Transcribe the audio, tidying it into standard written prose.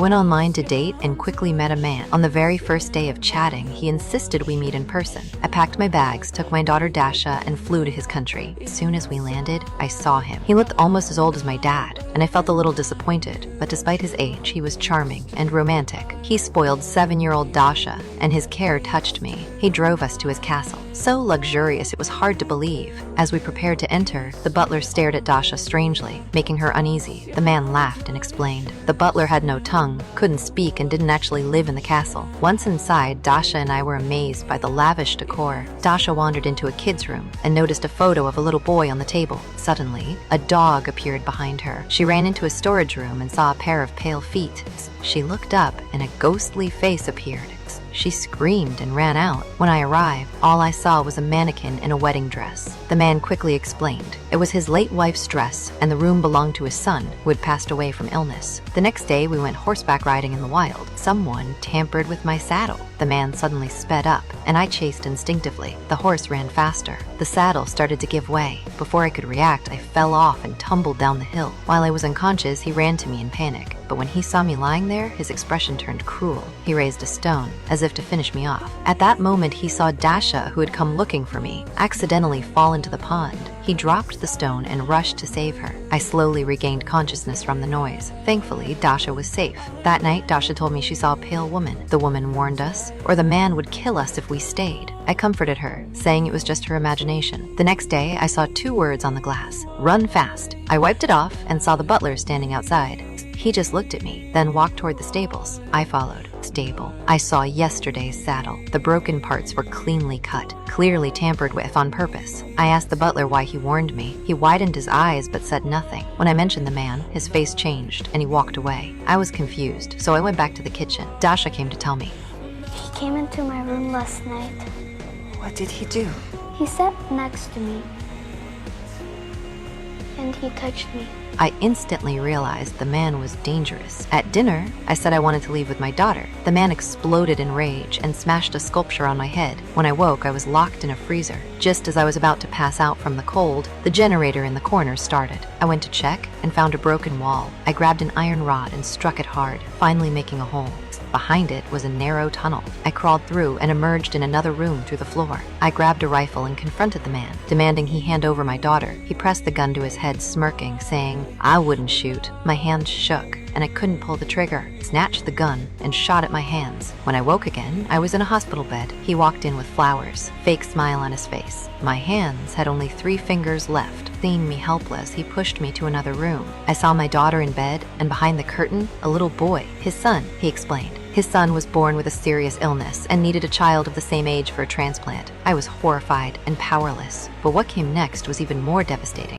went online to date and quickly met a man. On the very first day of chatting, he insisted we meet in person. I packed my bags, took my daughter Dasha, and flew to his country. As soon as we landed, I saw him. He looked almost as old as my dad, and I felt a little disappointed, but despite his age, he was charming and romantic. He spoiled 7-year-old Dasha, and his care touched me. He drove us to his castle. So luxurious it was hard to believe. As we prepared to enter, the butler stared at Dasha strangely, making her uneasy. The man laughed and explained. The butler had no tongue, couldn't speak, and didn't actually live in the castle. Once inside, Dasha and I were amazed by the lavish decor. Dasha wandered into a kid's room and noticed a photo of a little boy on the table. Suddenly, a dog appeared behind her. She ran into a storage room and saw a pair of pale feet. She looked up and a ghostly face appeared. She screamed and ran out. When I arrived, all I saw was a mannequin in a wedding dress. The man quickly explained. It was his late wife's dress, and the room belonged to his son, who had passed away from illness. The next day, we went horseback riding in the wild. Someone tampered with my saddle. The man suddenly sped up, and I chased instinctively. The horse ran faster. The saddle started to give way. Before I could react, I fell off and tumbled down the hill. While I was unconscious, he ran to me in panic. But when he saw me lying there, his expression turned cruel. He raised a stone, as if to finish me off. At that moment, he saw Dasha, who had come looking for me, accidentally fall into the pond. He dropped the stone and rushed to save her. I slowly regained consciousness from the noise. Thankfully, Dasha was safe. That night, Dasha told me she saw a pale woman. The woman warned us, or the man would kill us if we stayed. I comforted her, saying it was just her imagination. The next day, I saw 2 words on the glass: "Run fast." I wiped it off and saw the butler standing outside. He just looked at me, then walked toward the stables. I followed. Stable. I saw yesterday's saddle. The broken parts were cleanly cut, clearly tampered with on purpose. I asked the butler why he warned me. He widened his eyes but said nothing. When I mentioned the man, his face changed and he walked away. I was confused, so I went back to the kitchen. Dasha came to tell me. He came into my room last night. What did he do? He sat next to me, and he touched me. I instantly realized the man was dangerous. At dinner, I said I wanted to leave with my daughter. The man exploded in rage and smashed a sculpture on my head. When I woke, I was locked in a freezer. Just as I was about to pass out from the cold, the generator in the corner started. I went to check and found a broken wall. I grabbed an iron rod and struck it hard, finally making a hole. Behind it was a narrow tunnel. I crawled through and emerged in another room through the floor. I grabbed a rifle and confronted the man, demanding he hand over my daughter. He pressed the gun to his head, smirking, saying, "I wouldn't shoot." My hands shook, and I couldn't pull the trigger. Snatched the gun and shot at my hands. When I woke again, I was in a hospital bed. He walked in with flowers, fake smile on his face. My hands had only 3 fingers left. Seeing me helpless, he pushed me to another room. I saw my daughter in bed, and behind the curtain, a little boy. His son, he explained. His son was born with a serious illness and needed a child of the same age for a transplant. I was horrified and powerless, but what came next was even more devastating.